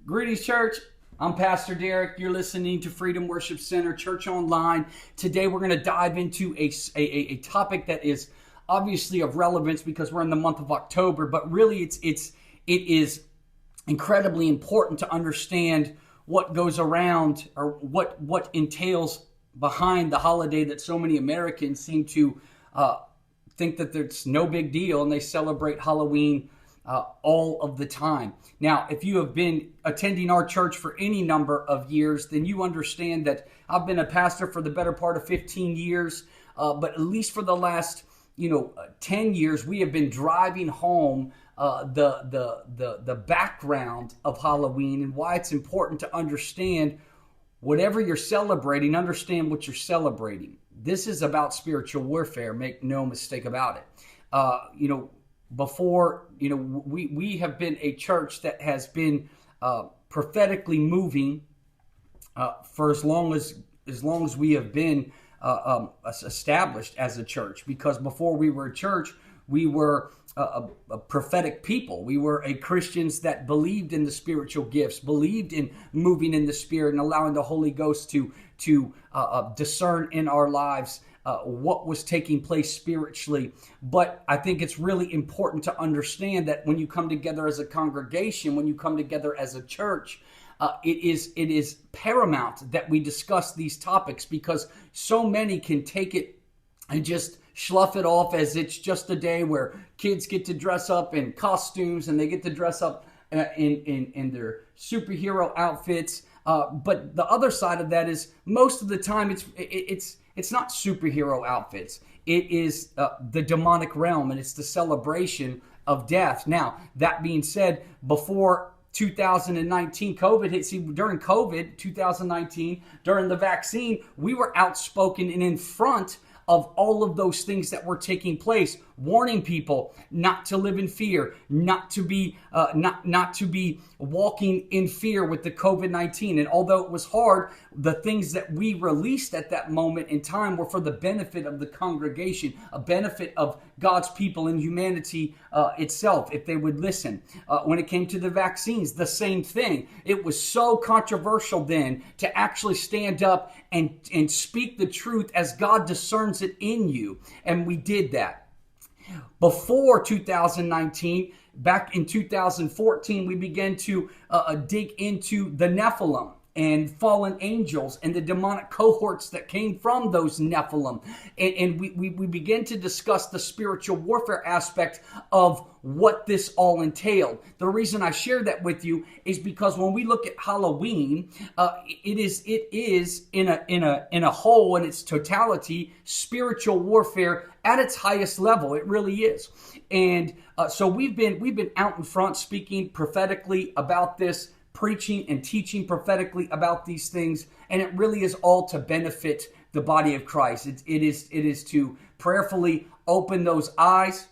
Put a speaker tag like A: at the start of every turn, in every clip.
A: Greetings, church. I'm Pastor Derek. You're listening to Freedom Worship Center Church Online. Today, we're going to dive into a topic that is obviously of relevance because we're in the month of October, but really it is incredibly important to understand what goes around or what entails behind the holiday that so many Americans seem to think that there's no big deal, and they celebrate Halloween all of the time. Now, if you have been attending our church for any number of years, then you understand that I've been a pastor for the better part of 15 years, but at least for the last 10 years, we have been driving home the background of Halloween and why it's important to understand whatever you're celebrating, understand what you're celebrating. This is about spiritual warfare, make no mistake about it. We have been a church that has been prophetically moving for as long as we have been established as a church. Because before we were a church, we were a prophetic people. We were Christians that believed in the spiritual gifts, believed in moving in the Spirit and allowing the Holy Ghost to discern in our lives what was taking place spiritually. But I think it's really important to understand that when you come together as a congregation, when you come together as a church, it is paramount that we discuss these topics, because so many can take it and just slough it off as it's just a day where kids get to dress up in costumes and they get to dress up in their superhero outfits. But the other side of that is most of the time it's not superhero outfits. It is the demonic realm, and it's the celebration of death. Now, that being said, before 2019 COVID hit, during COVID 2019, during the vaccine, we were outspoken and in front of all of those things that were taking place, warning people not to live in fear, not to be walking in fear with the COVID-19. And although it was hard, the things that we released at that moment in time were for the benefit of the congregation, a benefit of God's people and humanity itself, if they would listen. When it came to the vaccines, the same thing. It was so controversial then to actually stand up and speak the truth as God discerns it in you. And we did that. Before 2019, back in 2014, we began to dig into the Nephilim and fallen angels and the demonic cohorts that came from those Nephilim. And we began to discuss the spiritual warfare aspect of what this all entailed. The reason I share that with you is because when we look at Halloween, it is in a whole, in its totality, spiritual warfare at its highest level. It really is. And so we've been out in front speaking prophetically about this, preaching and teaching prophetically about these things, and it really is all to benefit the body of Christ. It is to prayerfully open those eyes,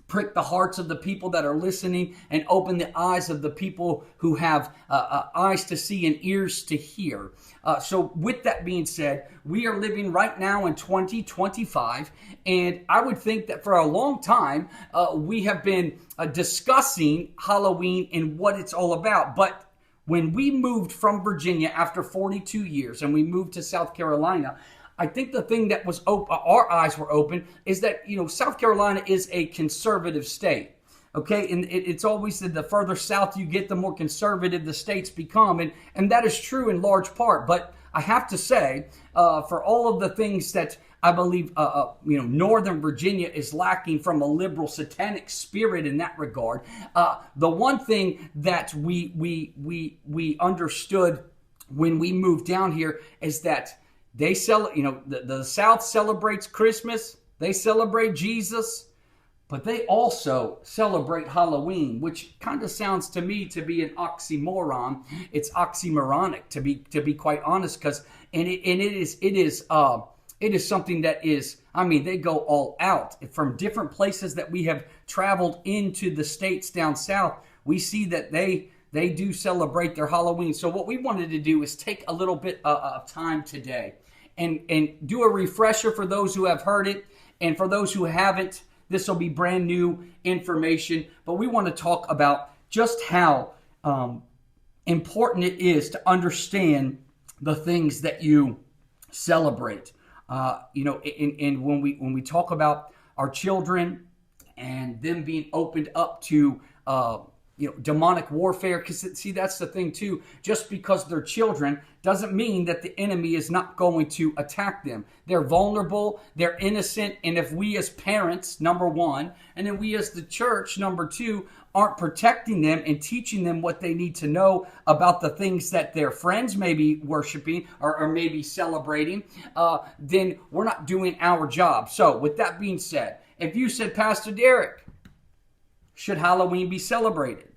A: prick the hearts of the people that are listening, and open the eyes of the people who have eyes to see and ears to hear. So with that being said, we are living right now in 2025, and I would think that for a long time, we have been discussing Halloween and what it's all about. But when we moved from Virginia after 42 years and we moved to South Carolina, I think the thing that was our eyes were open is that, South Carolina is a conservative state. Okay, and it's always said the further south you get, the more conservative the states become. And that is true in large part. But I have to say, for all of the things that I believe, Northern Virginia is lacking from a liberal satanic spirit in that regard. The one thing that we understood when we moved down here is that they the South celebrates Christmas, they celebrate Jesus, but they also celebrate Halloween, which kind of sounds to me to be an oxymoron. It's oxymoronic, to be quite honest, because it is something that is, they go all out. From different places that we have traveled into the states down south, we see that they do celebrate their Halloween. So what we wanted to do is take a little bit of time today and do a refresher for those who have heard it. And for those who haven't, this will be brand new information. But we want to talk about just how important it is to understand the things that you celebrate. And when we talk about our children and them being opened up to demonic warfare, because see, that's the thing too. Just because they're children doesn't mean that the enemy is not going to attack them. They're vulnerable, they're innocent, and if we as parents, number one, and then we as the church, number two, aren't protecting them and teaching them what they need to know about the things that their friends may be worshiping or maybe celebrating, then we're not doing our job. So with that being said, if you said, Pastor Derek, should Halloween be celebrated?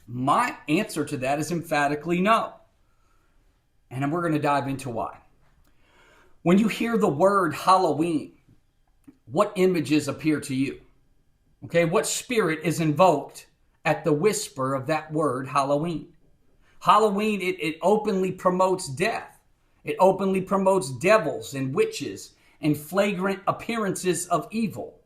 A: My answer to that is emphatically no. And then we're going to dive into why. When you hear the word Halloween, what images appear to you? Okay, what spirit is invoked at the whisper of that word Halloween? Halloween, it openly promotes death. It openly promotes devils and witches and flagrant appearances of evil.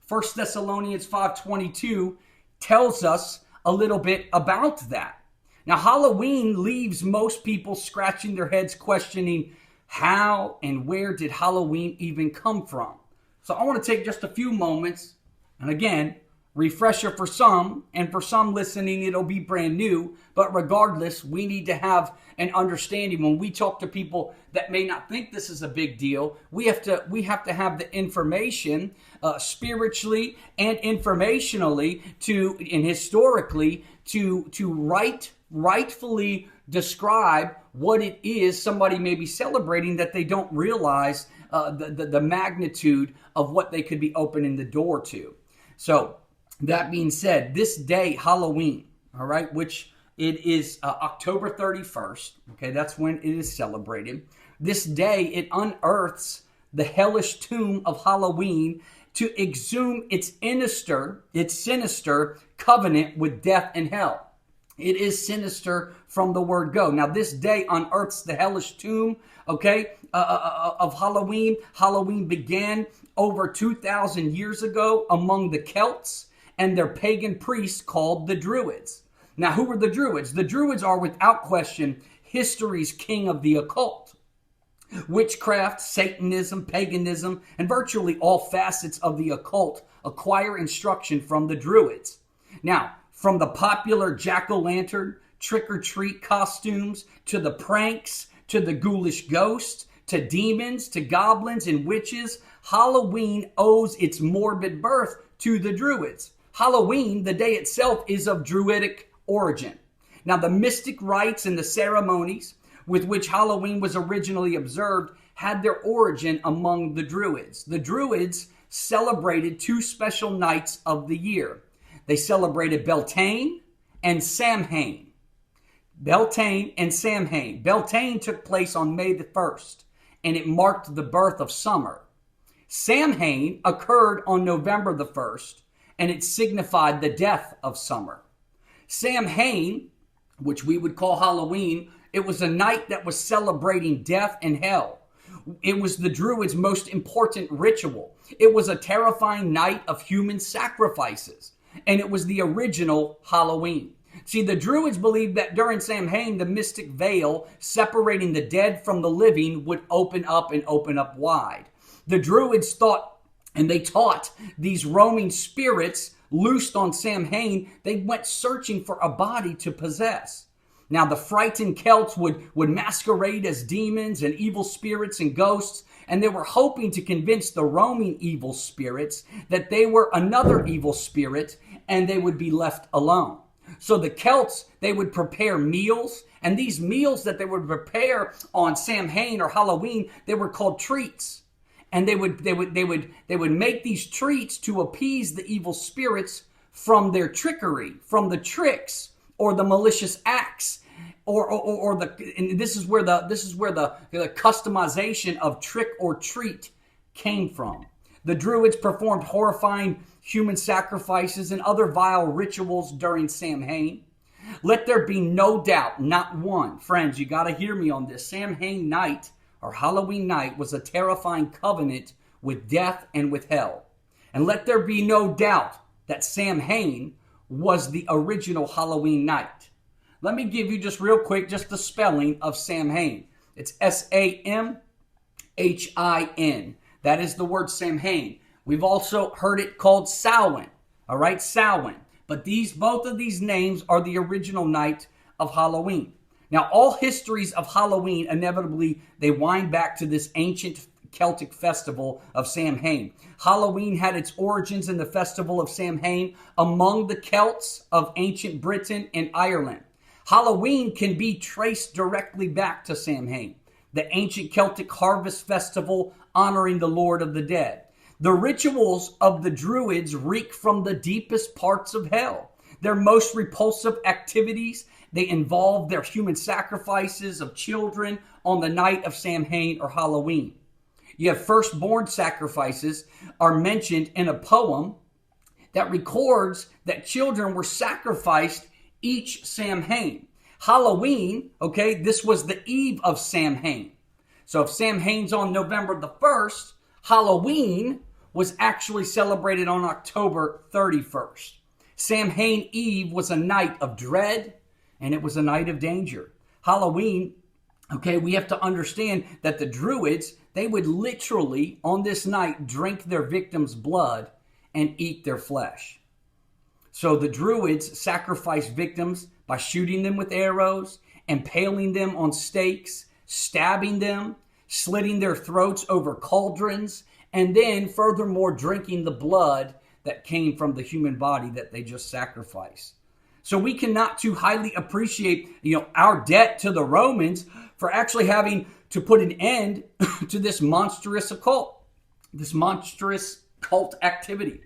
A: 1 Thessalonians 5:22 tells us a little bit about that. Now, Halloween leaves most people scratching their heads questioning how and where did Halloween even come from? So I want to take just a few moments, and again, refresher for some, and for some listening, it'll be brand new. But regardless, we need to have an understanding. When we talk to people that may not think this is a big deal, we have to have the information spiritually and informationally and historically to rightfully describe what it is somebody may be celebrating that they don't realize the magnitude of what they could be opening the door to. So that being said, this day, Halloween, all right, which it is October 31st, okay, that's when it is celebrated. This day, it unearths the hellish tomb of Halloween to exhume its sinister covenant with death and hell. It is sinister from the word go. Now, this day unearths the hellish tomb, okay, of Halloween. Halloween began over 2,000 years ago among the Celts and their pagan priests called the Druids. Now, who were the Druids? The Druids are, without question, history's king of the occult. Witchcraft, Satanism, paganism, and virtually all facets of the occult acquire instruction from the Druids. Now, from the popular jack-o'-lantern, trick-or-treat costumes, to the pranks, to the ghoulish ghosts, to demons, to goblins and witches, Halloween owes its morbid birth to the Druids. Halloween, the day itself, is of Druidic origin. Now, the mystic rites and the ceremonies with which Halloween was originally observed had their origin among the Druids. The Druids celebrated two special nights of the year. They celebrated Beltane and Samhain. Beltane and Samhain. Beltane took place on May the 1st, and it marked the birth of summer. Samhain occurred on November the 1st, and it signified the death of summer. Samhain, which we would call Halloween, it was a night that was celebrating death and hell. It was the Druids' most important ritual. It was a terrifying night of human sacrifices, and it was the original Halloween. See, the Druids believed that during Samhain, the mystic veil separating the dead from the living would open up and open up wide. The Druids thought, and they taught, these roaming spirits loosed on Samhain, they went searching for a body to possess. Now, the frightened Celts would masquerade as demons and evil spirits and ghosts, and they were hoping to convince the roaming evil spirits that they were another evil spirit and they would be left alone. So the Celts, they would prepare meals, and these meals that they would prepare on Samhain or Halloween, they were called treats. And they would make these treats to appease the evil spirits from their trickery, from the tricks or the malicious acts, or the. And this is where the customization of trick or treat came from. The Druids performed horrifying human sacrifices and other vile rituals during Samhain. Let there be no doubt, not one. Friends, you got to hear me on this. Samhain night, or Halloween night, was a terrifying covenant with death and with hell. And let there be no doubt that Samhain was the original Halloween night. Let me give you just real quick just the spelling of Samhain. It's Samhin. That is the word Samhain. We've also heard it called Samhain. All right, Samhain. But both of these names are the original night of Halloween. Now, all histories of Halloween, inevitably, they wind back to this ancient Celtic festival of Samhain. Halloween had its origins in the festival of Samhain among the Celts of ancient Britain and Ireland. Halloween can be traced directly back to Samhain, the ancient Celtic harvest festival honoring the Lord of the Dead. The rituals of the Druids reek from the deepest parts of hell. Their most repulsive activities, they involve their human sacrifices of children on the night of Samhain or Halloween. You have firstborn sacrifices are mentioned in a poem that records that children were sacrificed each Samhain. Halloween, okay, this was the eve of Samhain. So if Samhain's on November the 1st, Halloween was actually celebrated on October 31st. Samhain Eve was a night of dread, and it was a night of danger. Halloween, okay, we have to understand that the Druids, they would literally, on this night, drink their victims' blood and eat their flesh. So the Druids sacrificed victims by shooting them with arrows, impaling them on stakes, stabbing them, slitting their throats over cauldrons, and then furthermore drinking the blood that came from the human body that they just sacrificed. So we cannot too highly appreciate, our debt to the Romans for actually having to put an end to this monstrous occult, this monstrous cult activity.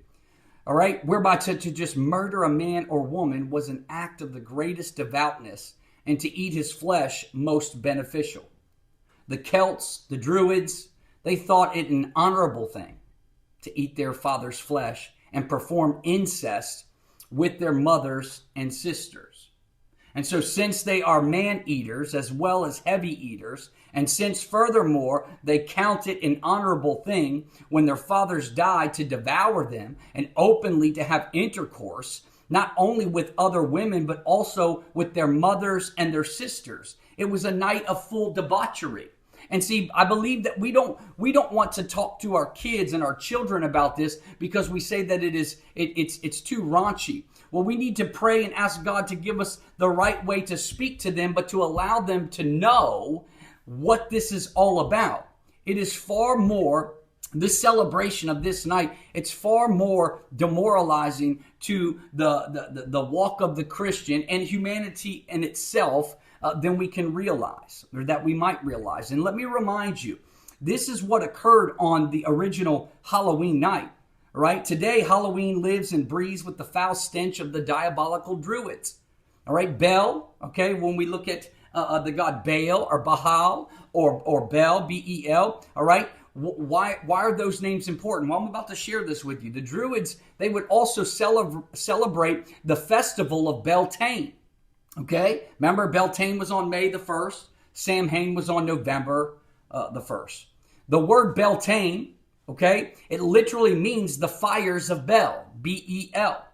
A: All right, whereby to just murder a man or woman was an act of the greatest devoutness, and to eat his flesh most beneficial. The Celts, the Druids, they thought it an honorable thing to eat their father's flesh and perform incest with their mothers and sisters. And so since they are man-eaters as well as heavy eaters, and since furthermore they count it an honorable thing when their fathers died to devour them and openly to have intercourse, not only with other women, but also with their mothers and their sisters, it was a night of full debauchery. And see, I believe that we don't want to talk to our kids and our children about this because we say that it's too raunchy. Well, we need to pray and ask God to give us the right way to speak to them, but to allow them to know what this is all about. It is far more, this celebration of this night, it's far more demoralizing to the walk of the Christian and humanity in itself than we can realize, or that we might realize. And let me remind you, this is what occurred on the original Halloween night, right? Today, Halloween lives and breathes with the foul stench of the diabolical Druids. All right, Bel, okay, when we look at the god Baal or Baal or Bel, B-E-L, all right? Why are those names important? Well, I'm about to share this with you. The Druids, they would also celebrate the festival of Beltane. Okay, remember Beltane was on May the 1st. Samhain was on November the 1st. The word Beltane, okay, it literally means the fires of Bel, B-E-L,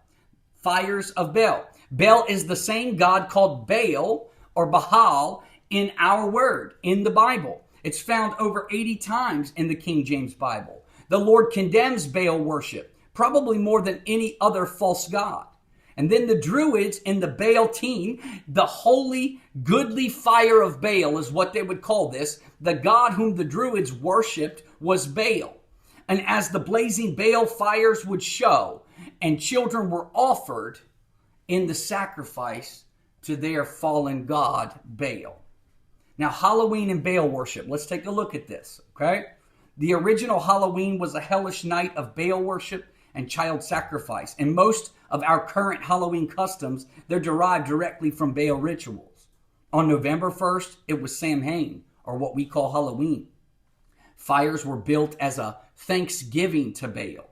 A: fires of Bel. Bel is the same god called Baal or Baal in our word, in the Bible. It's found over 80 times in the King James Bible. The Lord condemns Baal worship, probably more than any other false god. And then the Druids in the Beltane, the holy, goodly fire of Baal is what they would call this. The god whom the Druids worshipped was Baal. And as the blazing Baal fires would show, and children were offered in the sacrifice to their fallen god, Baal. Now, Halloween and Baal worship. Let's take a look at this, okay? The original Halloween was a hellish night of Baal worship and child sacrifice. And most of our current Halloween customs, they're derived directly from Baal rituals. On November 1st, it was Samhain, or what we call Halloween. Fires were built as a thanksgiving to Baal.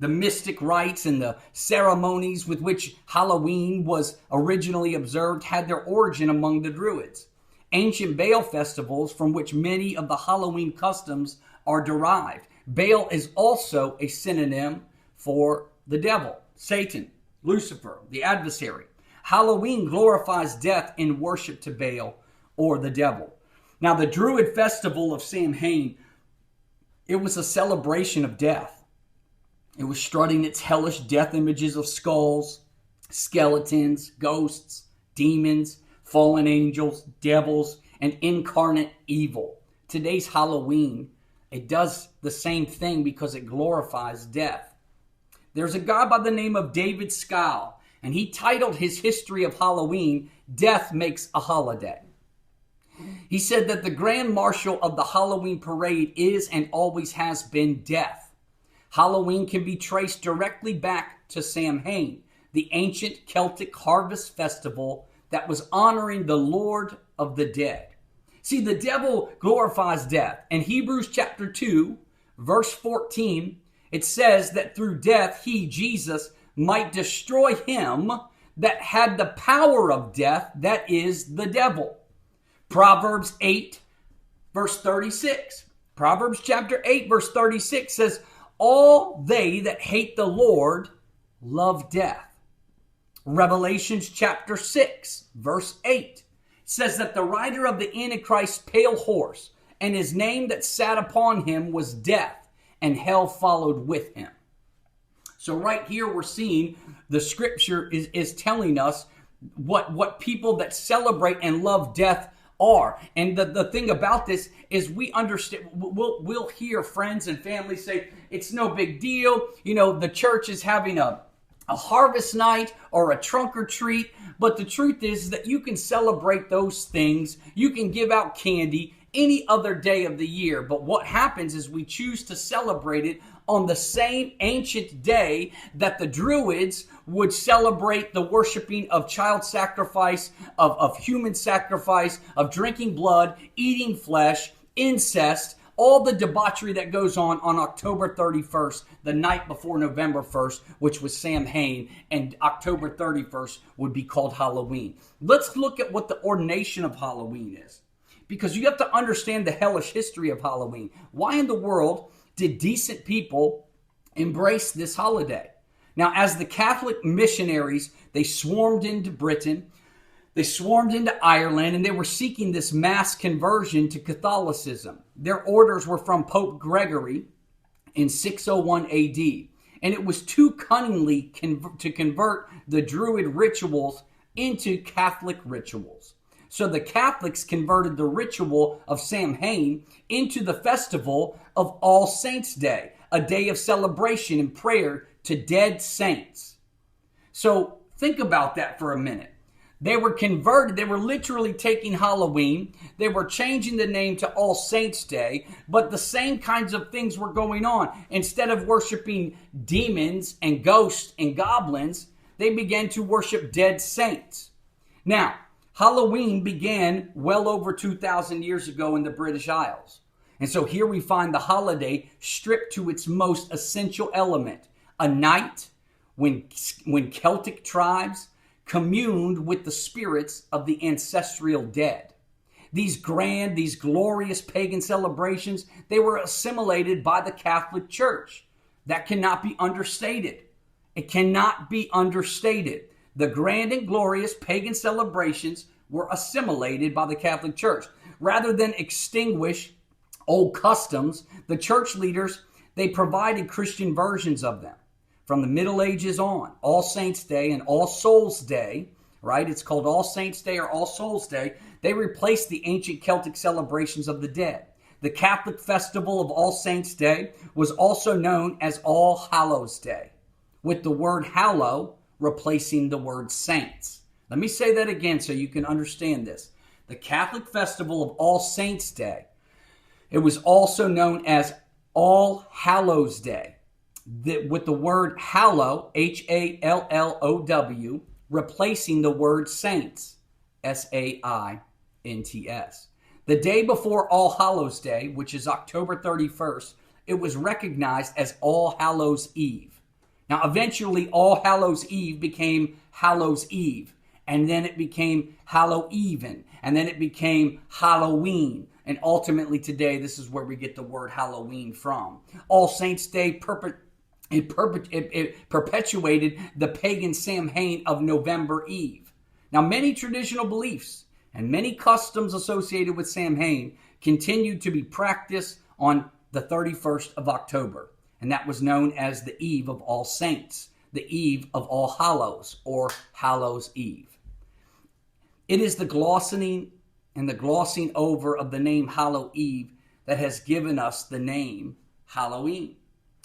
A: The mystic rites and the ceremonies with which Halloween was originally observed had their origin among the Druids. Ancient Baal festivals from which many of the Halloween customs are derived. Baal is also a synonym for the devil, Satan, Lucifer, the adversary. Halloween glorifies death in worship to Baal or the devil. Now, the Druid festival of Samhain, it was a celebration of death. It was strutting its hellish death images of skulls, skeletons, ghosts, demons, fallen angels, devils, and incarnate evil. Today's Halloween, it does the same thing because it glorifies death. There's a guy by the name of David Scow, and he titled his history of Halloween, Death Makes a Holiday. He said that the grand marshal of the Halloween parade is and always has been death. Halloween can be traced directly back to Samhain, the ancient Celtic harvest festival that was honoring the Lord of the dead. See, the devil glorifies death. In Hebrews chapter 2, verse 14, it says that through death, he, Jesus, might destroy him that had the power of death, that is the devil. Proverbs 8, verse 36. Proverbs chapter 8, verse 36 says, all they that hate the Lord love death. Revelations chapter 6, verse 8 says that the rider of the Antichrist's pale horse, and his name that sat upon him was Death, and hell followed with him. So right here we're seeing the scripture is telling us what people that celebrate and love death are. And the thing about this is we understand, we'll hear friends and family say, it's no big deal. You know, the church is having a harvest night or a trunk or treat. But the truth is that you can celebrate those things. You can give out candy any other day of the year. But what happens is we choose to celebrate it on the same ancient day that the Druids would celebrate the worshiping of child sacrifice, of human sacrifice, of drinking blood, eating flesh, incest, all the debauchery that goes on October 31st, the night before November 1st, which was Samhain, and October 31st would be called Halloween. Let's look at what the ordination of Halloween is, because you have to understand the hellish history of Halloween. Why in the world did decent people embrace this holiday? Now, as the Catholic missionaries, they swarmed into Britain, they swarmed into Ireland, and they were seeking this mass conversion to Catholicism. Their orders were from Pope Gregory in 601 AD. And it was too cunningly to convert the Druid rituals into Catholic rituals. So the Catholics converted the ritual of Samhain into the festival of All Saints' Day, a day of celebration and prayer to dead saints. So think about that for a minute. They were converted. They were literally taking Halloween. They were changing the name to All Saints' Day, but the same kinds of things were going on. Instead of worshiping demons and ghosts and goblins, they began to worship dead saints. Now, Halloween began well over 2,000 years ago in the British Isles. And so here we find the holiday stripped to its most essential element, a night when Celtic tribes communed with the spirits of the ancestral dead. These grand, these glorious pagan celebrations, they were assimilated by the Catholic Church. That cannot be understated. It cannot be understated. The grand and glorious pagan celebrations were assimilated by the Catholic Church. Rather than extinguish old customs, the church leaders, they provided Christian versions of them. From the Middle Ages on, All Saints' Day and All Souls' Day, right? It's called All Saints' Day or All Souls' Day. They replaced the ancient Celtic celebrations of the dead. The Catholic festival of All Saints' Day was also known as All Hallows' Day, with the word hallow replacing the word saints. Let me say that again so you can understand this. The Catholic festival of All Saints' Day, it was also known as All Hallows' Day, with the word hallow, Hallow, replacing the word saints, Saints. The day before All Hallows' Day, which is October 31st, it was recognized as All Hallows' Eve. Now, eventually, All Hallows' Eve became Hallows' Eve, and then it became Hallow-Even, and then it became Halloween. And ultimately today, this is where we get the word Halloween from. All Saints' Day it perpetuated the pagan Samhain of November Eve. Now, many traditional beliefs and many customs associated with Samhain continued to be practiced on the 31st of October, and that was known as the Eve of All Saints, the Eve of All Hallows, or Hallows Eve. It is the glossing and the glossing over of the name Hallow Eve that has given us the name Halloween,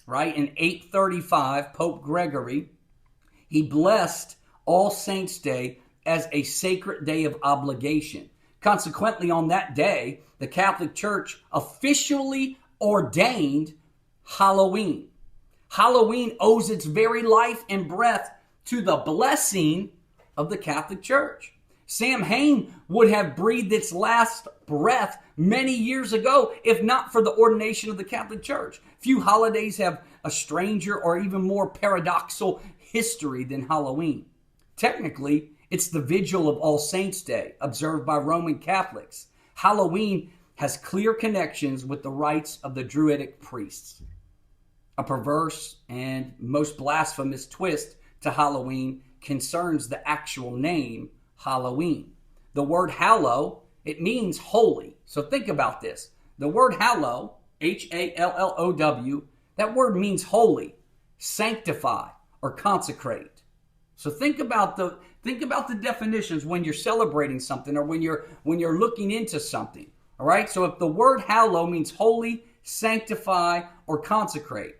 A: right? In 835, Pope Gregory, he blessed All Saints' Day as a sacred day of obligation. Consequently, on that day, the Catholic Church officially ordained Halloween. Halloween owes its very life and breath to the blessing of the Catholic Church. Samhain would have breathed its last breath many years ago, if not for the ordination of the Catholic Church. Few holidays have a stranger or even more paradoxical history than Halloween. Technically, it's the vigil of All Saints' Day, observed by Roman Catholics. Halloween has clear connections with the rites of the Druidic priests. A perverse and most blasphemous twist to Halloween concerns the actual name Halloween. The word hallow, it means holy. So think about this. The word hallow, Hallow, that word means holy, sanctify, or consecrate. So think about the definitions when you're celebrating something or when you're looking into something. All right? So if the word hallow means holy, sanctify, or consecrate.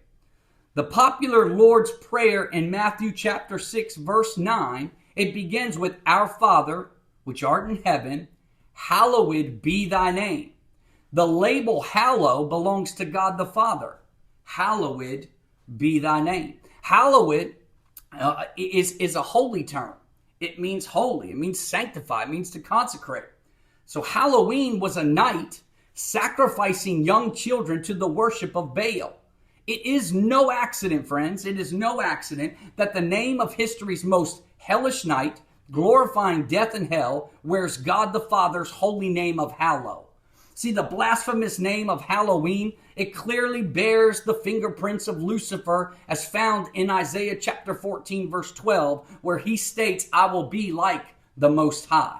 A: The popular Lord's Prayer in Matthew chapter 6, verse 9, it begins with, Our Father, which art in heaven, hallowed be thy name. The label hallow belongs to God the Father. Hallowed be thy name. Hallowed is a holy term. It means holy. It means sanctify. It means to consecrate. So Halloween was a night sacrificing young children to the worship of Baal. It is no accident, friends. It is no accident that the name of history's most hellish night, glorifying death and hell, wears God the Father's holy name of Hallow. See, the blasphemous name of Halloween, it clearly bears the fingerprints of Lucifer as found in Isaiah chapter 14, verse 12, where he states, I will be like the Most High.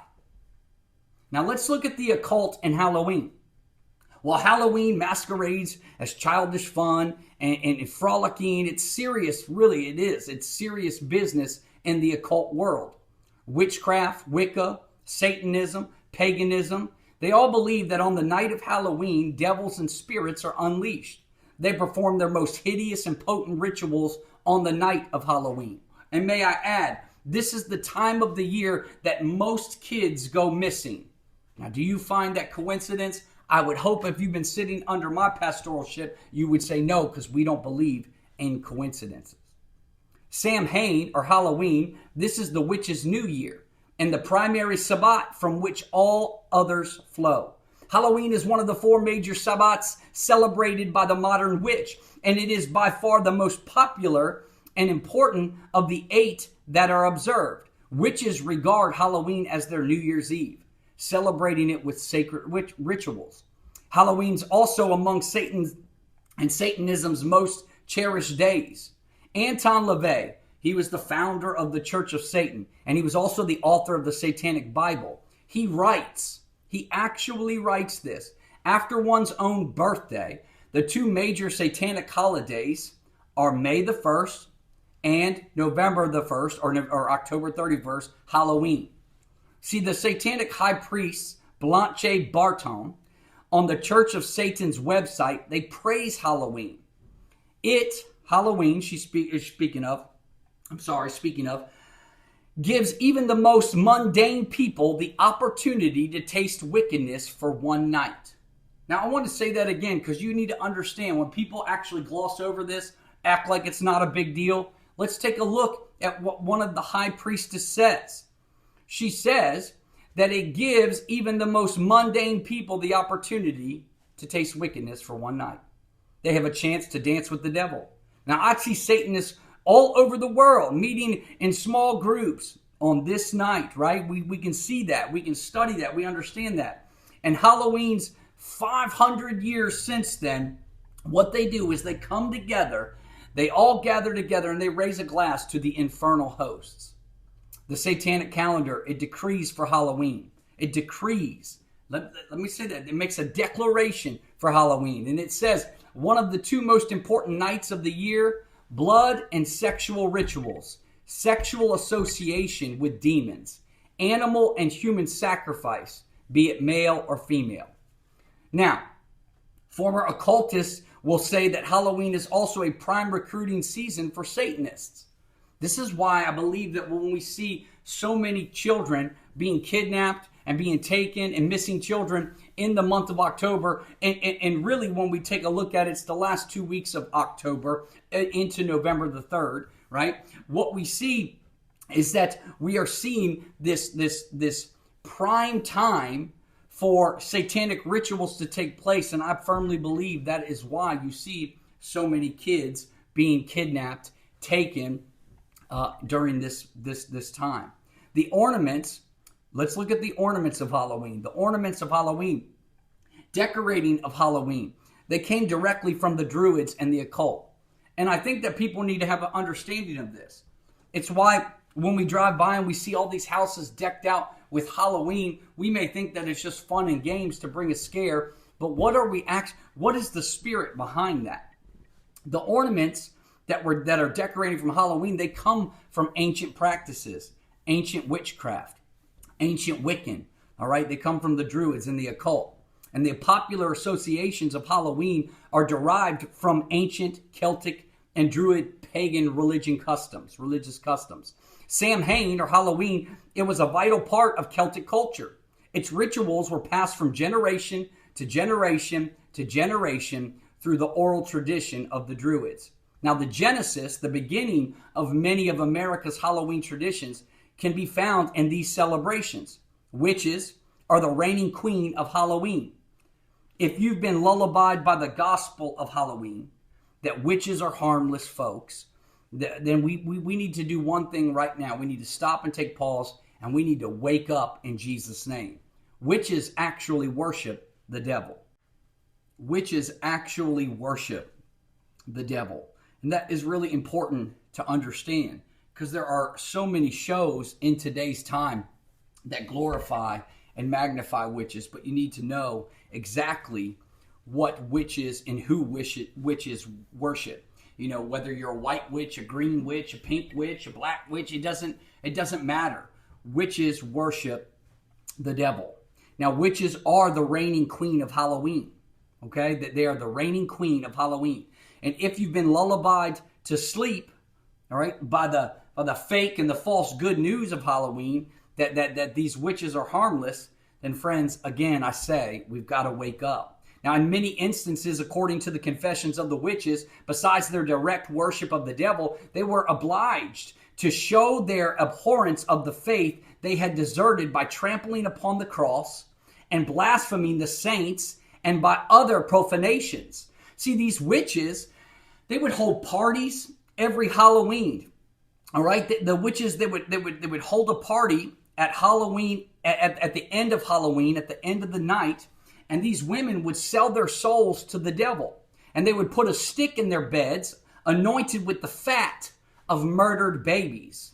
A: Now let's look at the occult and Halloween. While Halloween masquerades as childish fun and frolicking, it's serious, really it is. It's serious business in the occult world. Witchcraft, Wicca, Satanism, paganism, they all believe that on the night of Halloween, devils and spirits are unleashed. They perform their most hideous and potent rituals on the night of Halloween. And may I add, this is the time of the year that most kids go missing. Now, do you find that coincidence? I would hope if you've been sitting under my pastoralship, you would say no, because we don't believe in coincidences. Samhain, or Halloween, this is the witch's new year and the primary Sabbat from which all others flow. Halloween is one of the 4 major Sabbats celebrated by the modern witch, and it is by far the most popular and important of the 8 that are observed. Witches regard Halloween as their New Year's Eve, celebrating it with sacred rituals. Halloween's also among Satan's and Satanism's most cherished days. Anton LaVey, he was the founder of the Church of Satan, and he was also the author of the Satanic Bible. He actually writes this. After one's own birthday, the 2 major satanic holidays are May the 1st and November the 1st, or October 31st, Halloween. See, the satanic high priest, Blanche Barton, on the Church of Satan's website, they praise Halloween. Halloween, speaking of, gives even the most mundane people the opportunity to taste wickedness for one night. Now, I want to say that again because you need to understand when people actually gloss over this, act like it's not a big deal. Let's take a look at what one of the high priestess says. She says that it gives even the most mundane people the opportunity to taste wickedness for one night. They have a chance to dance with the devil. Now, I see Satanists all over the world meeting in small groups on this night, right? We can see that. We can study that. We understand that. And Halloween's 500 years since then, what they do is they come together. They all gather together and they raise a glass to the infernal hosts. The satanic calendar, it decrees for Halloween. It decrees. Let me say that. It makes a declaration for Halloween. And it says, one of the two most important nights of the year, blood and sexual rituals, sexual association with demons, animal and human sacrifice, be it male or female. Now, former occultists will say that Halloween is also a prime recruiting season for Satanists. This is why I believe that when we see so many children being kidnapped and being taken and missing children in the month of October, and really when we take a look at it, it's the last 2 weeks of October into November the 3rd, right? What we see is that we are seeing this prime time for satanic rituals to take place, and I firmly believe that is why you see so many kids being kidnapped, taken during this time. The ornaments, let's look at the ornaments of Halloween. The ornaments of Halloween, decorating of Halloween, they came directly from the Druids and the occult. And I think that people need to have an understanding of this. It's why when we drive by and we see all these houses decked out with Halloween, we may think that it's just fun and games to bring a scare. But what is the spirit behind that? The ornaments that are decorated from Halloween, they come from ancient practices, ancient witchcraft, ancient Wiccan. All right, they come from the Druids and the occult. And the popular associations of Halloween are derived from ancient Celtic and Druid pagan religious customs. Samhain, or Halloween, it was a vital part of Celtic culture. Its rituals were passed from generation to generation to generation through the oral tradition of the Druids. Now, the genesis, the beginning of many of America's Halloween traditions, can be found in these celebrations. Witches are the reigning queen of Halloween. If you've been lullabied by the gospel of Halloween, that witches are harmless folks, then we need to do one thing right now. We need to stop and take pause, and we need to wake up in Jesus' name. Witches actually worship the devil. Witches actually worship the devil. And that is really important to understand, because there are so many shows in today's time that glorify and magnify witches, but you need to know exactly what witches and who witches worship. You know, whether you're a white witch, a green witch, a pink witch, a black witch, it doesn't matter. Witches worship the devil. Now, witches are the reigning queen of Halloween. Okay, they are the reigning queen of Halloween. And if you've been lullabied to sleep, all right, by the fake and the false good news of Halloween, that these witches are harmless, then friends, again, I say, we've got to wake up. Now, in many instances, according to the confessions of the witches, besides their direct worship of the devil, they were obliged to show their abhorrence of the faith they had deserted by trampling upon the cross and blaspheming the saints and by other profanations. See, these witches, they would hold parties every Halloween. All right, the witches, they would hold a party at Halloween, at the end of Halloween, at the end of the night. And these women would sell their souls to the devil. And they would put a stick in their beds, anointed with the fat of murdered babies.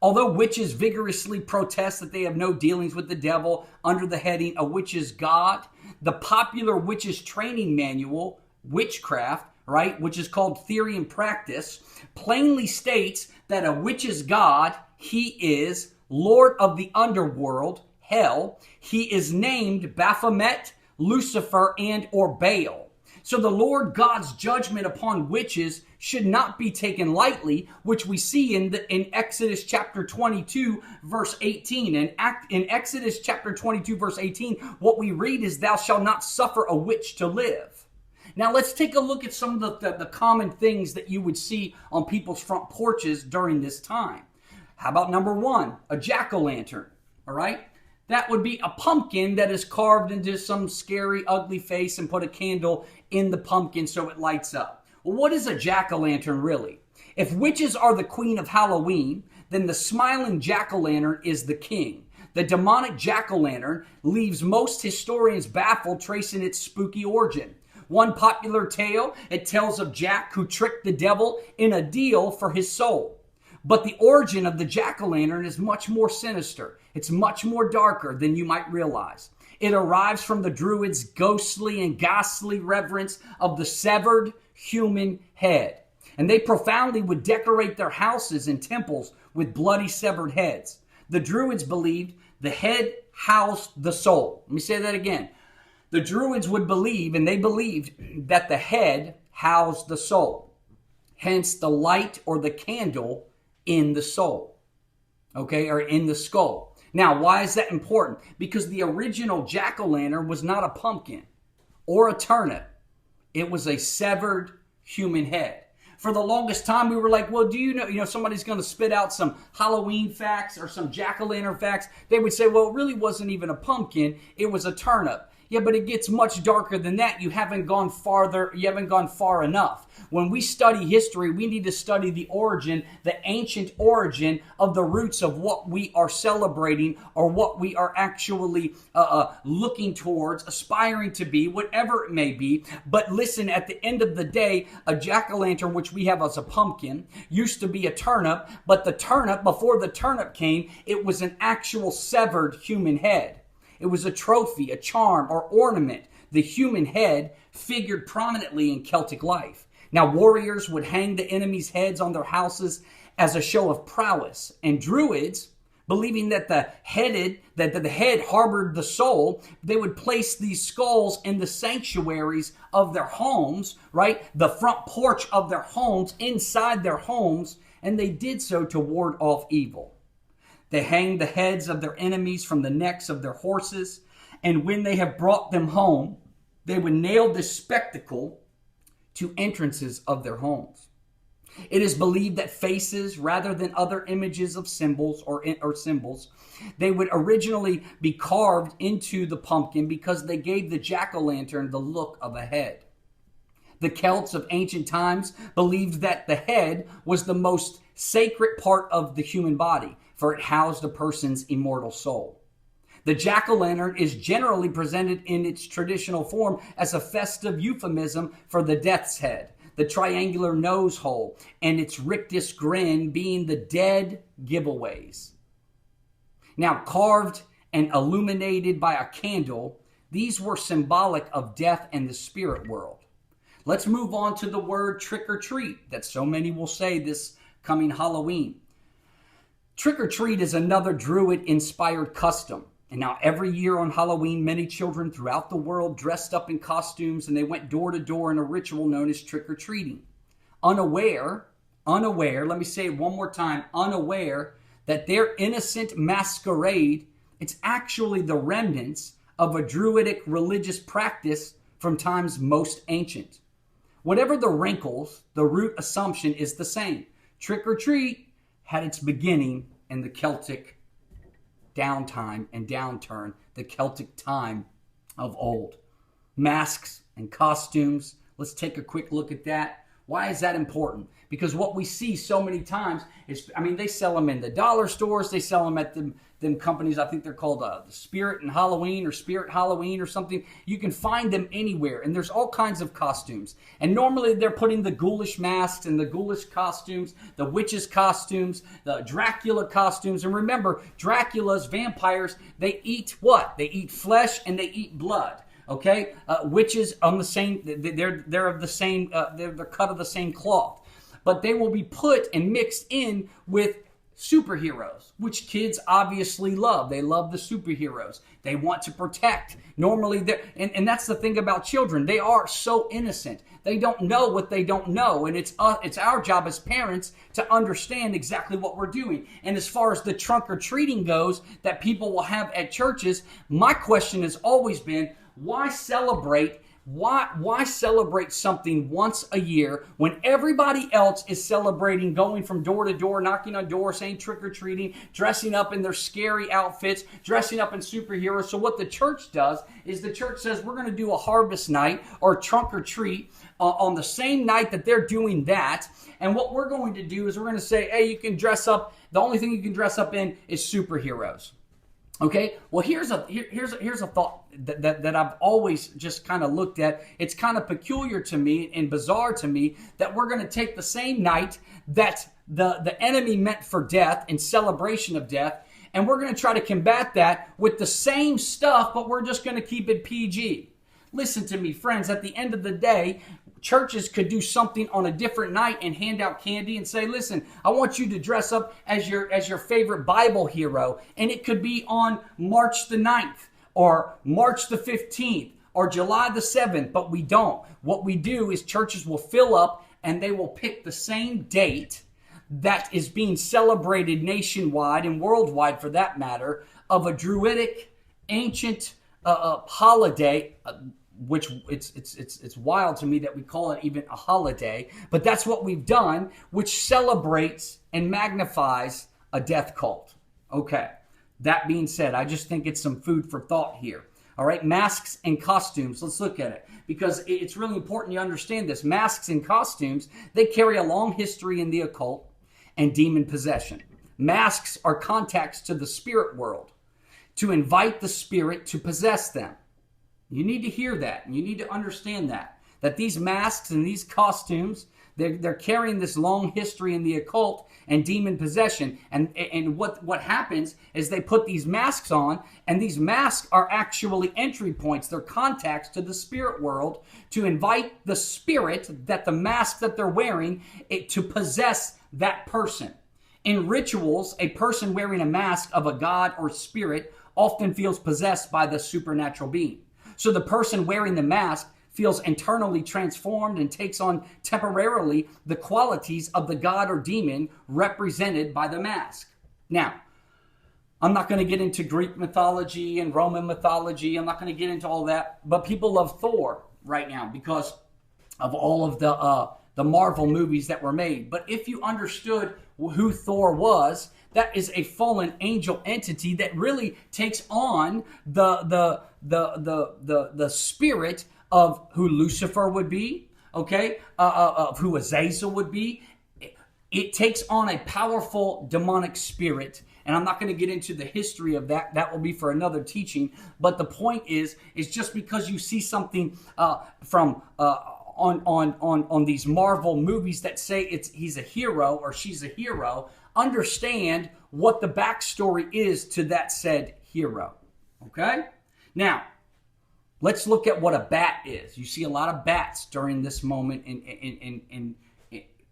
A: Although witches vigorously protest that they have no dealings with the devil under the heading A Witch's God, the popular witches training manual, Witchcraft, right, which is called Theory and Practice, plainly states that a witch's God, he is Lord of the underworld, hell. He is named Baphomet, Lucifer, and or Baal. So the Lord God's judgment upon witches should not be taken lightly, which we see in Exodus chapter 22, verse 18. In Exodus chapter 22, verse 18, what we read is, "Thou shalt not suffer a witch to live." Now let's take a look at some of the common things that you would see on people's front porches during this time. How about number one, a jack-o'-lantern, all right? That would be a pumpkin that is carved into some scary, ugly face and put a candle in the pumpkin so it lights up. Well, what is a jack-o'-lantern really? If witches are the queen of Halloween, then the smiling jack-o'-lantern is the king. The demonic jack-o'-lantern leaves most historians baffled, tracing its spooky origin. One popular tale, it tells of Jack who tricked the devil in a deal for his soul. But the origin of the jack-o'-lantern is much more sinister. It's much more darker than you might realize. It arrives from the Druids' ghostly and ghastly reverence of the severed human head. And they profoundly would decorate their houses and temples with bloody severed heads. The Druids believed the head housed the soul. Let me say that again. The Druids would believe, and they believed, that the head housed the soul. Hence the light or the candle in the soul. Okay, or in the skull. Now, why is that important? Because the original jack-o'-lantern was not a pumpkin or a turnip. It was a severed human head. For the longest time, we were like, well, do you know, somebody's going to spit out some Halloween facts or some jack-o'-lantern facts. They would say, well, it really wasn't even a pumpkin. It was a turnip. Yeah, but it gets much darker than that. You haven't gone farther. You haven't gone far enough. When we study history, we need to study the origin, the ancient origin of the roots of what we are celebrating or what we are actually looking towards, aspiring to be, whatever it may be. But listen, at the end of the day, a jack-o'-lantern, which we have as a pumpkin, used to be a turnip. But the turnip, before the turnip came, it was an actual severed human head. It was a trophy, a charm, or ornament. The human head figured prominently in Celtic life. Now, warriors would hang the enemy's heads on their houses as a show of prowess. And Druids, believing that the head harbored the soul, they would place these skulls in the sanctuaries of their homes, right? The front porch of their homes, inside their homes, and they did so to ward off evil. They hanged the heads of their enemies from the necks of their horses, and when they have brought them home, they would nail this spectacle to entrances of their homes. It is believed that faces, rather than other images of symbols or symbols, they would originally be carved into the pumpkin because they gave the jack-o'-lantern the look of a head. The Celts of ancient times believed that the head was the most sacred part of the human body, for it housed a person's immortal soul. The jack-o'-lantern is generally presented in its traditional form as a festive euphemism for the death's head, the triangular nose hole, and its rictus grin being the dead giveaways. Now, carved and illuminated by a candle, these were symbolic of death and the spirit world. Let's move on to the word trick or treat that so many will say this coming Halloween. Trick or treat is another Druid-inspired custom. And now every year on Halloween, many children throughout the world dressed up in costumes and they went door to door in a ritual known as trick or treating. Unaware, let me say it one more time, unaware that their innocent masquerade, it's actually the remnants of a Druidic religious practice from times most ancient. Whatever the wrinkles, the root assumption is the same. Trick or treat had its beginning in the Celtic downtime and downturn, the Celtic time of old. Masks and costumes, let's take a quick look at that. Why is that important? Because what we see so many times is, they sell them in the dollar stores, they sell them at them companies, I think they're called the Spirit and Halloween or Spirit Halloween or something. You can find them anywhere, and there's all kinds of costumes. And normally they're putting the ghoulish masks and the ghoulish costumes, the witches costumes, the Dracula costumes. And remember, Dracula's vampires, they eat what? They eat flesh and they eat blood. Okay, witches on the same. They're of the same. They're cut of the same cloth, but they will be put and mixed in with superheroes, which kids obviously love. They love the superheroes. They want to protect. Normally, and that's the thing about children. They are so innocent. They don't know what they don't know, and it's our job as parents to understand exactly what we're doing. And as far as the trunk or treating goes, that people will have at churches, my question has always been, why celebrate something once a year when everybody else is celebrating going from door to door, knocking on doors, saying trick-or-treating, dressing up in their scary outfits, dressing up in superheroes? So what the church does is the church says we're going to do a harvest night or trunk or treat on the same night that they're doing that. And what we're going to do is we're going to say, hey, you can dress up. The only thing you can dress up in is superheroes. Okay, well, here's a thought that I've always just kind of looked at. It's kind of peculiar to me and bizarre to me that we're going to take the same night that the enemy meant for death and celebration of death. And we're going to try to combat that with the same stuff, but we're just going to keep it PG. Listen to me, friends. At the end of the day, churches could do something on a different night and hand out candy and say, listen, I want you to dress up as your favorite Bible hero. And it could be on March the 9th or March the 15th or July the 7th, but we don't. What we do is churches will fill up and they will pick the same date that is being celebrated nationwide and worldwide, for that matter, of a Druidic ancient holiday, which it's wild to me that we call it even a holiday, but that's what we've done, which celebrates and magnifies a death cult. Okay, that being said, I just think it's some food for thought here. All right, masks and costumes. Let's look at it because it's really important you understand this. Masks and costumes, they carry a long history in the occult and demon possession. Masks are contacts to the spirit world to invite the spirit to possess them. You need to hear that, and you need to understand that these masks and these costumes, they're carrying this long history in the occult and demon possession. And what happens is they put these masks on, and these masks are actually entry points. They're contacts to the spirit world to invite the spirit that the mask that they're wearing to possess that person. In rituals, a person wearing a mask of a god or spirit often feels possessed by the supernatural being. So the person wearing the mask feels internally transformed and takes on temporarily the qualities of the god or demon represented by the mask. Now, I'm not going to get into Greek mythology and Roman mythology. I'm not going to get into all that. But people love Thor right now because of all of the Marvel movies that were made. But if you understood who Thor was, that is a fallen angel entity that really takes on the spirit of who Lucifer would be, okay, of who Azazel would be. It takes on a powerful demonic spirit, and I'm not going to get into the history of that. That will be for another teaching. But the point is just because you see something from on these Marvel movies that say he's a hero or she's a hero, understand what the backstory is to that said hero. Okay? Now, let's look at what a bat is. You see a lot of bats during this moment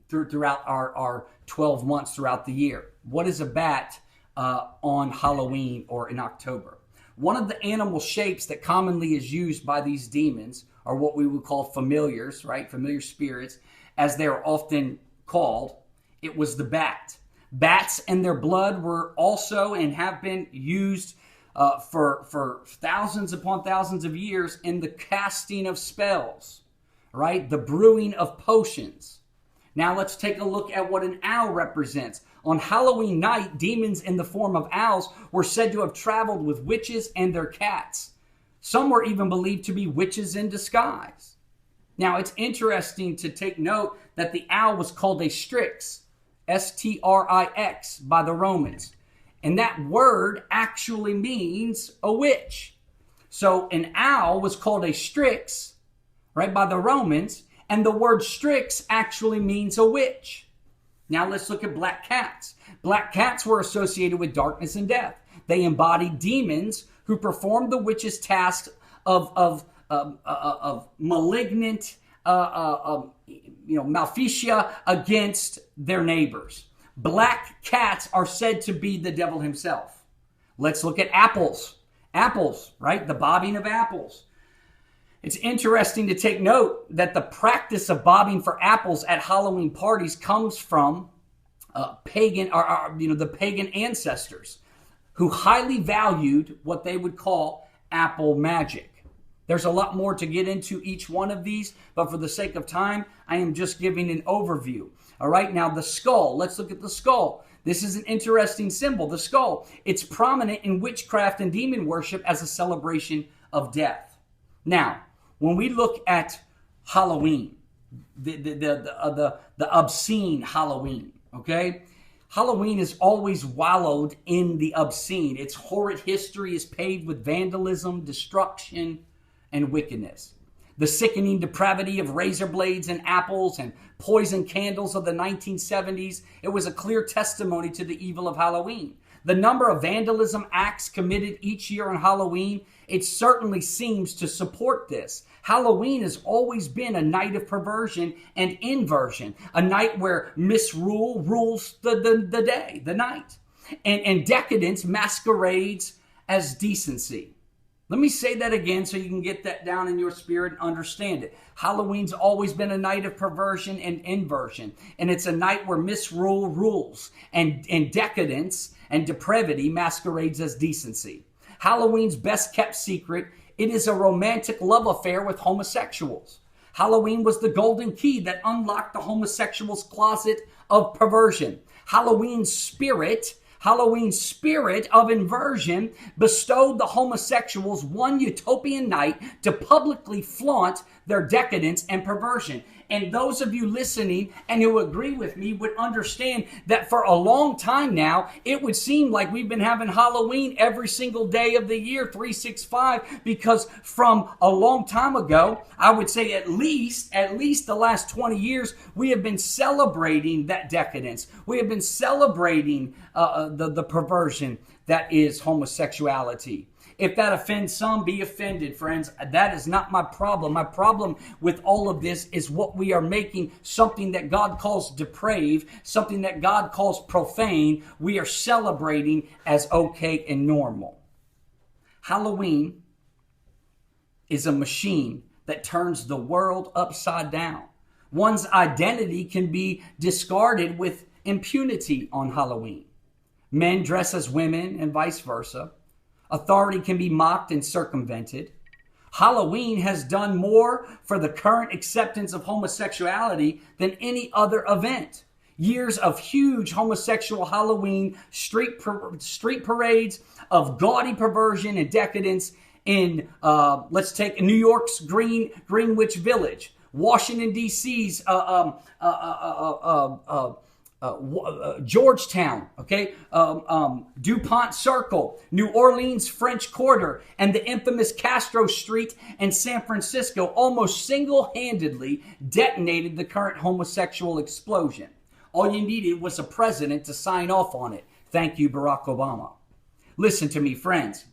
A: throughout our 12 months throughout the year. What is a bat on Halloween or in October? One of the animal shapes that commonly is used by these demons are what we would call familiars, right? Familiar spirits, as they are often called. It was the bat. Bats and their blood were also and have been used for thousands upon thousands of years in the casting of spells, right? The brewing of potions. Now let's take a look at what an owl represents. On Halloween night, demons in the form of owls were said to have traveled with witches and their cats. Some were even believed to be witches in disguise. Now it's interesting to take note that the owl was called a strix, S-T-R-I-X, by the Romans. And that word actually means a witch. So an owl was called a strix, right, by the Romans, and the word strix actually means a witch. Now let's look at black cats. Black cats were associated with darkness and death. They embodied demons who performed the witch's task of malignant, malfeasance against their neighbors. Black cats are said to be the devil himself. Let's look at apples. Apples, right? The bobbing of apples. It's interesting to take note that the practice of bobbing for apples at Halloween parties comes from the pagan ancestors who highly valued what they would call apple magic. There's a lot more to get into each one of these, but for the sake of time, I am just giving an overview. All right, now the skull. Let's look at the skull. This is an interesting symbol, the skull. It's prominent in witchcraft and demon worship as a celebration of death. Now, when we look at Halloween, the obscene Halloween, okay? Halloween is always wallowed in the obscene. Its horrid history is paved with vandalism, destruction, and wickedness. The sickening depravity of razor blades and apples and poison candles of the 1970s, it was a clear testimony to the evil of Halloween. The number of vandalism acts committed each year on Halloween, it certainly seems to support this. Halloween has always been a night of perversion and inversion, a night where misrule rules the night, and decadence masquerades as decency. Let me say that again so you can get that down in your spirit and understand it. Halloween's always been a night of perversion and inversion, and it's a night where misrule rules and decadence and depravity masquerades as decency. Halloween's best kept secret, it is a romantic love affair with homosexuals. Halloween was the golden key that unlocked the homosexual's closet of perversion. Halloween's spirit of inversion bestowed the homosexuals one utopian night to publicly flaunt their decadence and perversion. And those of you listening and who agree with me would understand that for a long time now, it would seem like we've been having Halloween every single day of the year, 365, because from a long time ago, I would say at least the last 20 years, we have been celebrating that decadence. We have been celebrating the perversion that is homosexuality. If that offends some, be offended, friends. That is not my problem. My problem with all of this is what we are making something that God calls depraved, something that God calls profane, we are celebrating as okay and normal. Halloween is a machine that turns the world upside down. One's identity can be discarded with impunity on Halloween. Men dress as women and vice versa. Authority can be mocked and circumvented. Halloween has done more for the current acceptance of homosexuality than any other event. Years of huge homosexual Halloween street parades of gaudy perversion and decadence in, let's take New York's Greenwich Village, Washington, D.C.'s Georgetown, DuPont Circle, New Orleans French Quarter, and the infamous Castro Street in San Francisco almost single-handedly detonated the current homosexual explosion. All you needed was a president to sign off on it. Thank you, Barack Obama. Listen to me, friends.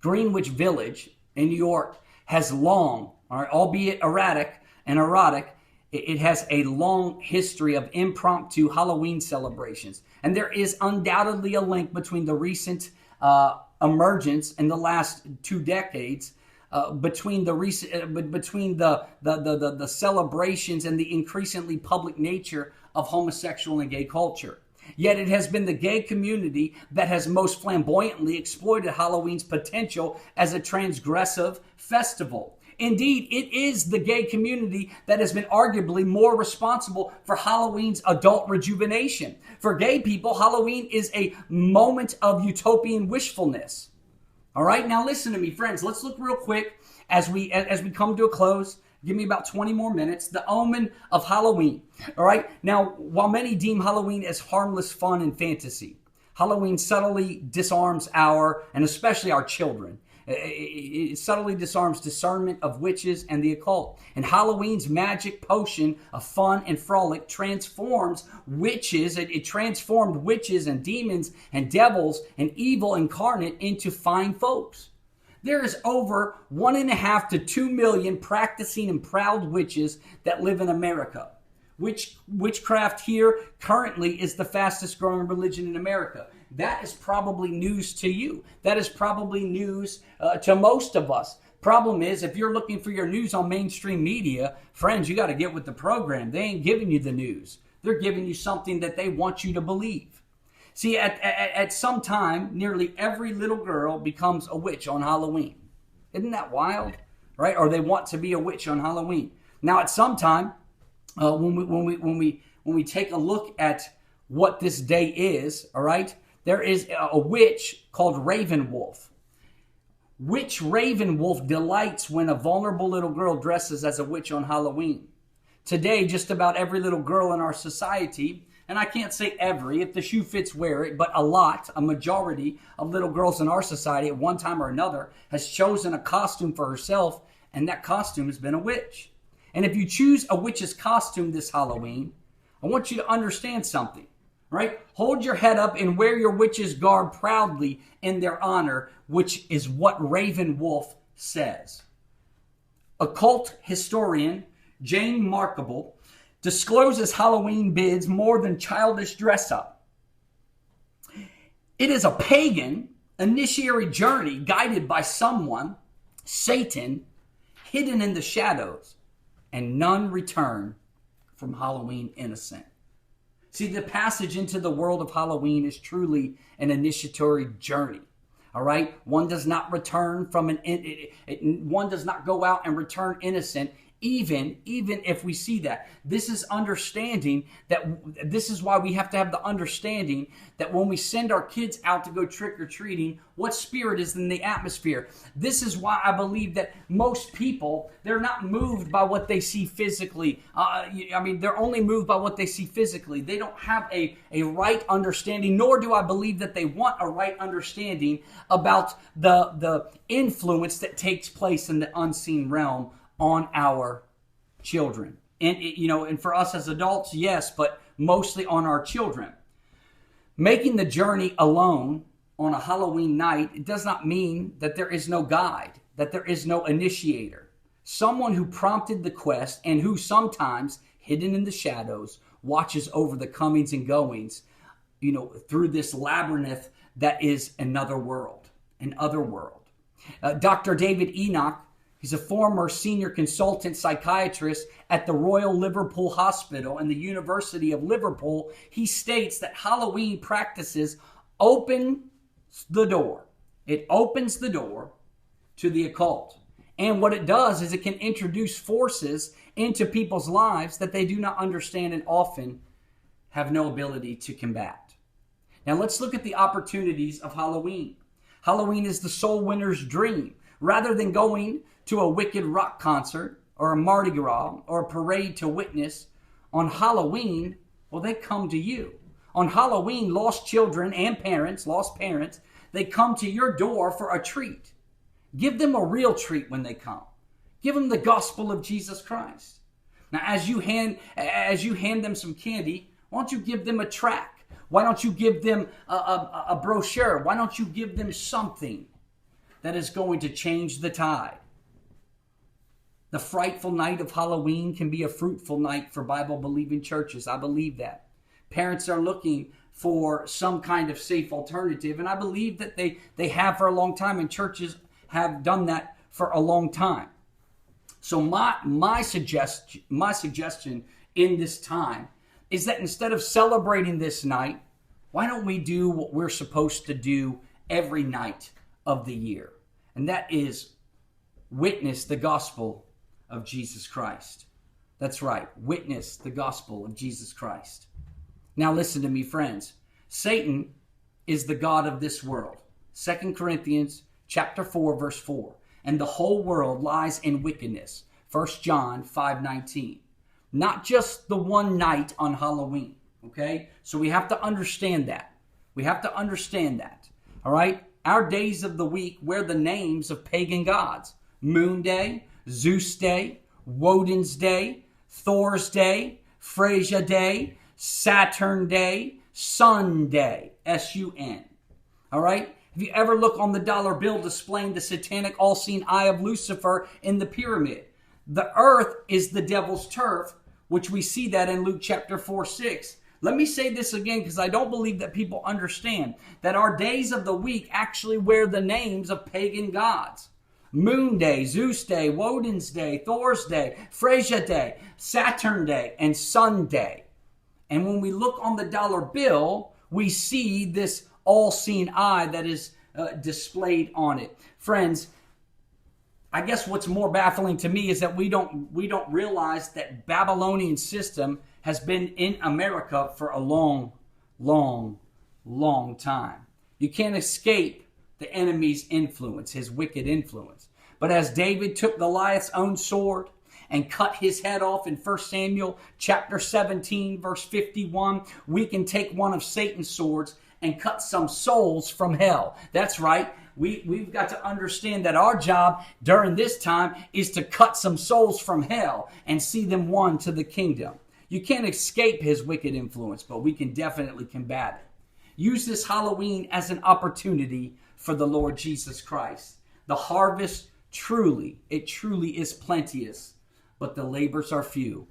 A: Greenwich Village in New York has long, albeit erratic and erotic, it has a long history of impromptu Halloween celebrations. And there is undoubtedly a link between the recent emergence in the last 2 decades, between the celebrations and the increasingly public nature of homosexual and gay culture. Yet it has been the gay community that has most flamboyantly exploited Halloween's potential as a transgressive festival. Indeed, it is the gay community that has been arguably more responsible for Halloween's adult rejuvenation. For gay people, Halloween is a moment of utopian wishfulness. All right, now listen to me, friends. Let's look real quick as we come to a close. Give me about 20 more minutes. The omen of Halloween. All right, now while many deem Halloween as harmless fun and fantasy, Halloween subtly disarms and especially our children. It subtly disarms discernment of witches and the occult. And Halloween's magic potion of fun and frolic transforms witches. It transformed witches and demons and devils and evil incarnate into fine folks. There is over 1.5 to 2 million practicing and proud witches that live in America. Witchcraft here currently is the fastest growing religion in America. That is probably news to you. That is probably news to most of us. Problem is, if you're looking for your news on mainstream media, friends, you got to get with the program. They ain't giving you the news. They're giving you something that they want you to believe. See, at some time, nearly every little girl becomes a witch on Halloween. Isn't that wild? Right? Or they want to be a witch on Halloween. Now, at some time, when we take a look at what this day is, all right, there is a witch called Ravenwolf. Witch Ravenwolf delights when a vulnerable little girl dresses as a witch on Halloween. Today, just about every little girl in our society, and I can't say every, if the shoe fits, wear it, but a majority of little girls in our society at one time or another has chosen a costume for herself and that costume has been a witch. And if you choose a witch's costume this Halloween, I want you to understand something, right? Hold your head up and wear your witch's garb proudly in their honor, which is what Raven Wolf says. Occult historian Jane Markable discloses Halloween bids more than childish dress-up. It is a pagan initiatory journey guided by someone, Satan, hidden in the shadows, and none return from Halloween innocent. See, the passage into the world of Halloween is truly an initiatory journey. All right? One does not return from one does not go out and return innocent, even if we see that. This is understanding that this is why we have to have the understanding that when we send our kids out to go trick-or-treating, what spirit is in the atmosphere. This is why I believe that most people, they're not moved by what they see physically. They're only moved by what they see physically. They don't have a right understanding, nor do I believe that they want a right understanding about the influence that takes place in the unseen realm on our children. And for us as adults, yes, but mostly on our children. Making the journey alone on a Halloween night, it does not mean that there is no guide, that there is no initiator. Someone who prompted the quest and who sometimes, hidden in the shadows, watches over the comings and goings, through this labyrinth that is another world. Dr. David Enoch, he's a former senior consultant psychiatrist at the Royal Liverpool Hospital and the University of Liverpool. He states that Halloween practices open the door. It opens the door to the occult. And what it does is it can introduce forces into people's lives that they do not understand and often have no ability to combat. Now let's look at the opportunities of Halloween. Halloween is the soul winner's dream. Rather than going to a wicked rock concert or a Mardi Gras or a parade to witness, on Halloween, well, they come to you. On Halloween, lost children and lost parents, they come to your door for a treat. Give them a real treat when they come. Give them the gospel of Jesus Christ. Now, as you hand them some candy, why don't you give them a tract? Why don't you give them a brochure? Why don't you give them something that is going to change the tide? The frightful night of Halloween can be a fruitful night for Bible-believing churches. I believe that. Parents are looking for some kind of safe alternative, and I believe that they have for a long time, and churches have done that for a long time. So my suggestion in this time is that instead of celebrating this night, why don't we do what we're supposed to do every night of the year? And that is witness the gospel of Jesus Christ. That's right. Witness the gospel of Jesus Christ. Now listen to me, friends. Satan is the god of this world. 2 Corinthians chapter 4, verse 4. And the whole world lies in wickedness. 1 John 5:19. Not just the one night on Halloween. Okay? So we have to understand that. All right? Our days of the week wear the names of pagan gods. Moon Day, Zeus Day, Woden's Day, Thor's Day, Freyja Day, Saturn Day, Sun Day, S-U-N. All right? Have you ever looked on the dollar bill displaying the satanic all-seeing eye of Lucifer in the pyramid? The earth is the devil's turf, which we see that in Luke chapter 4:6. Let me say this again because I don't believe that people understand that our days of the week actually wear the names of pagan gods. Moon Day, Zeus Day, Woden's Day, Thor's Day, Freyja Day, Saturn Day, and Sun Day. And when we look on the dollar bill, we see this all-seeing eye that is displayed on it. Friends, I guess what's more baffling to me is that we don't realize that Babylonian system has been in America for a long, long, long time. You can't escape the enemy's influence, his wicked influence. But as David took Goliath's own sword and cut his head off in 1 Samuel chapter 17, verse 51, we can take one of Satan's swords and cut some souls from hell. That's right. we've got to understand that our job during this time is to cut some souls from hell and see them won to the kingdom. You can't escape his wicked influence, but we can definitely combat it. Use this Halloween as an opportunity for the Lord Jesus Christ. The harvest truly is plenteous, but the labors are few.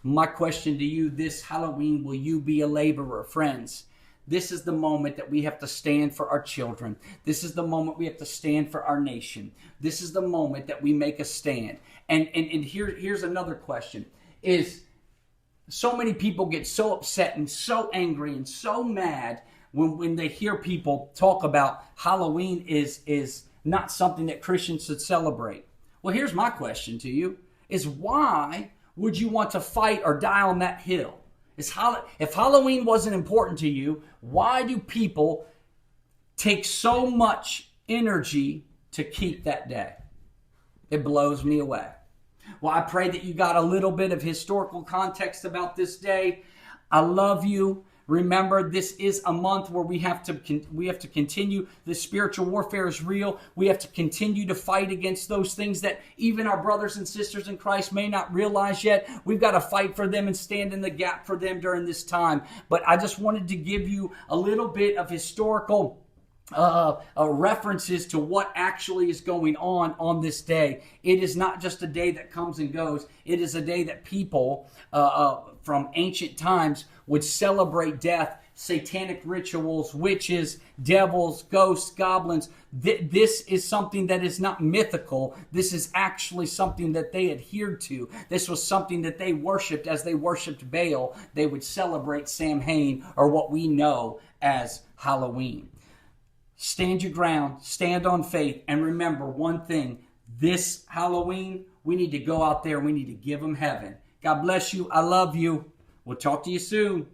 A: My question to you this Halloween, will you be a laborer? Friends, this is the moment that we have to stand for our children. This is the moment we have to stand for our nation. This is the moment that we make a stand. And here's another question. Is so many people get so upset and so angry and so mad when they hear people talk about Halloween is not something that Christians should celebrate. Well, here's my question to you, is why would you want to fight or die on that hill? If Halloween wasn't important to you, why do people take so much energy to keep that day? It blows me away. Well, I pray that you got a little bit of historical context about this day. I love you. Remember, this is a month where we have to continue. The spiritual warfare is real. We have to continue to fight against those things that even our brothers and sisters in Christ may not realize yet. We've got to fight for them and stand in the gap for them during this time. But I just wanted to give you a little bit of historical references to what actually is going on this day. It is not just a day that comes and goes. It is a day that people from ancient times would celebrate death, satanic rituals, witches, devils, ghosts, goblins. This is something that is not mythical. This is actually something that they adhered to. This was something that they worshipped as they worshipped Baal. They would celebrate Samhain, or what we know as Halloween. Stand your ground, stand on faith, and remember one thing. This Halloween, we need to go out there and we need to give them heaven. God bless you. I love you. We'll talk to you soon.